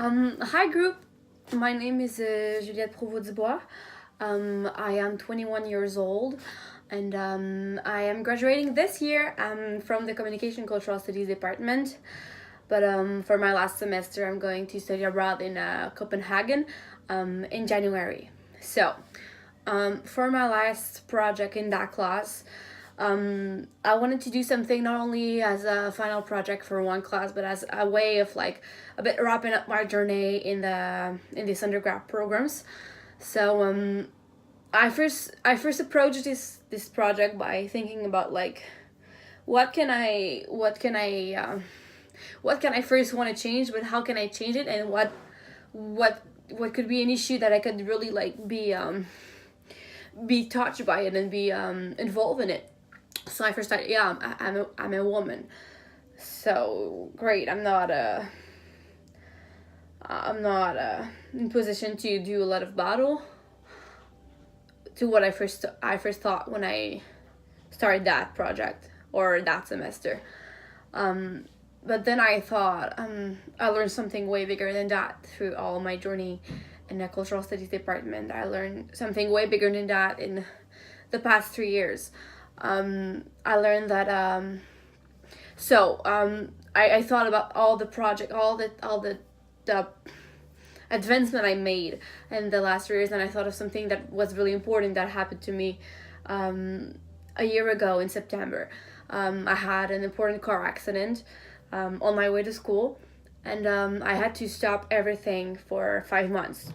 Hi group, my name is Juliette Provost-Dubois. I am 21 years old and I am graduating this year from the Communication Cultural Studies department. But for my last semester, I'm going to study abroad in Copenhagen in January. So, for my last project in that class, I wanted to do something not only as a final project for one class, but as a way of like a bit wrapping up my journey in these undergrad programs. So I first approached this project by thinking about like what can I first want to change, but how can I change it, and what could be an issue that I could really like be touched by it and be involved in it. So I first started, yeah, I'm a woman, so great. I'm not in position to do a lot of battle to what I first thought when I started that project or that semester. But then I thought I learned something way bigger than that through all my journey in the cultural studies department. I learned something way bigger than that in the past 3 years. I learned that I thought about all the project, the advancement I made in the last 3 years, and I thought of something that was really important that happened to me a year ago in September. I had an important car accident on my way to school, and I had to stop everything for 5 months.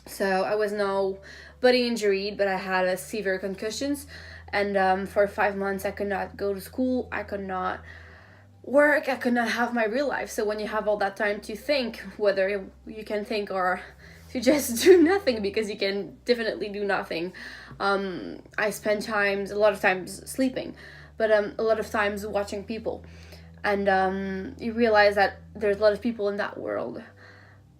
So I was nobody injured, but I had a severe concussions, and for 5 months I could not go to school, I could not work, I could not have my real life. So when you have all that time to think, whether you can think or to just do nothing, because you can definitely do nothing. I spent a lot of times sleeping, but a lot of times watching people. And you realize that there's a lot of people in that world,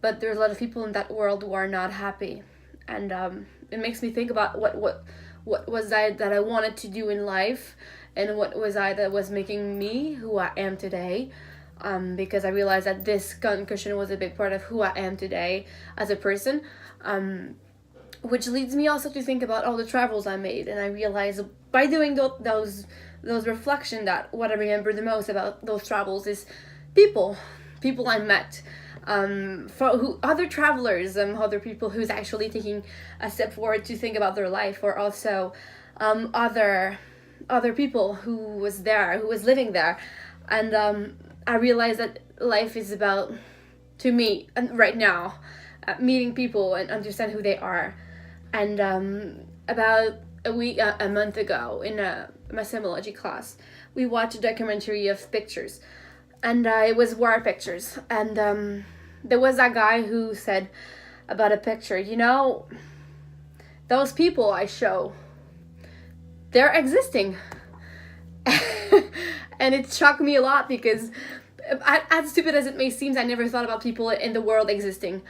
but there's a lot of people in that world who are not happy. And it makes me think about what was I that I wanted to do in life, and what was I that was making me who I am today. Because I realized that this concussion was a big part of who I am today as a person. Which leads me also to think about all the travels I made, and I realized by doing those reflection that what I remember the most about those travels is people I met, other travelers, other people who's actually taking a step forward to think about their life, or also other people who was living there. And I realized that life is about, to me, and right now, meeting people and understand who they are. And about a month ago in my semology class, we watched a documentary of pictures, and it was war pictures. And there was that guy who said about a picture, those people I show, they're existing. And it shocked me a lot, because as stupid as it may seem, I never thought about people in the world existing.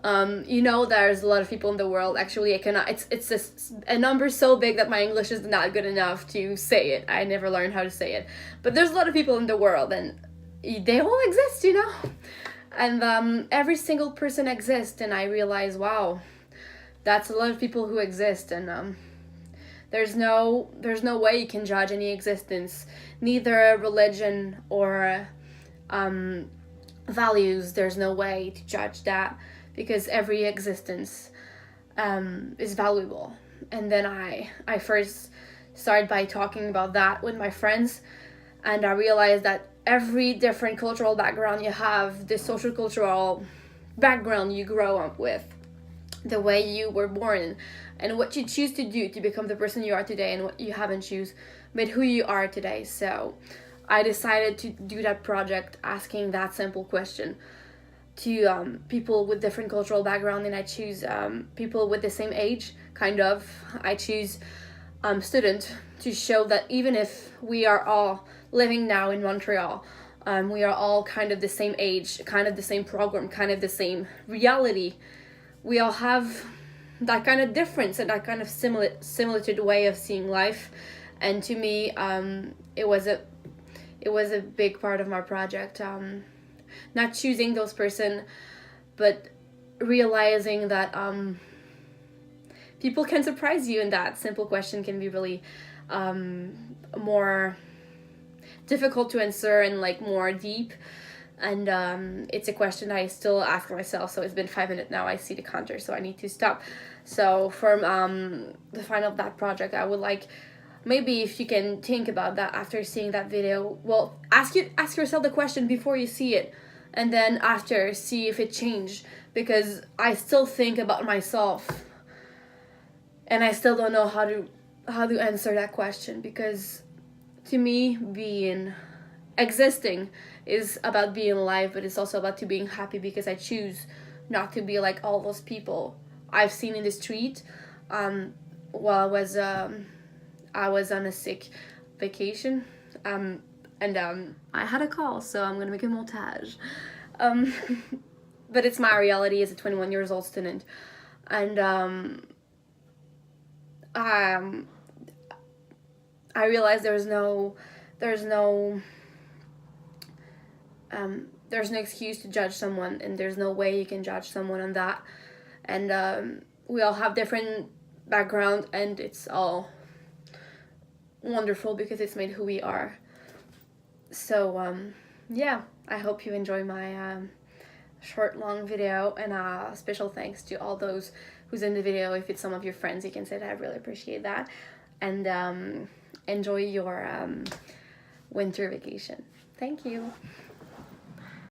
There's a lot of people in the world. Actually, I cannot. It's just a number so big that my English is not good enough to say it. I never learned how to say it. But there's a lot of people in the world, and they all exist, And every single person exists, and I realize, wow, that's a lot of people who exist, and there's no way you can judge any existence, neither religion or values. There's no way to judge that, because every existence is valuable. And then I first started by talking about that with my friends, and I realized that every different cultural background you have, the social cultural background you grow up with, the way you were born, and what you choose to do to become the person you are today, and what you haven't choose, but who you are today. So I decided to do that project asking that simple question to people with different cultural background, and I choose people with the same age, kind of. I choose student, to show that even if we are all living now in Montreal, we are all kind of the same age, kind of the same program, kind of the same reality. We all have that kind of difference and that kind of similitude way of seeing life. And to me, it was a big part of my project. Not choosing those person but realizing that people can surprise you, and that simple question can be really more difficult to answer and like more deep. And it's a question I still ask myself. So it's been 5 minutes now. I see the counter, so I need to stop. So for the final of that project, I would like, maybe if you can think about that after seeing that video. Well, ask yourself the question before you see it, and then after, see if it changed. Because I still think about myself, and I still don't know how to answer that question. Because to me, existing is about being alive, but it's also about to being happy, because I choose not to be like all those people I've seen in the street. While I was on a sick vacation, and I had a call, so I'm gonna make a montage. But it's my reality as a 21 years old student, and I realized there's no excuse to judge someone, and there's no way you can judge someone on that. And we all have different background, and it's all wonderful because it's made who we are. So yeah, I hope you enjoy my short long video, and special thanks to all those who's in the video. If it's some of your friends, you can say that. I really appreciate that. And enjoy your winter vacation. Thank you.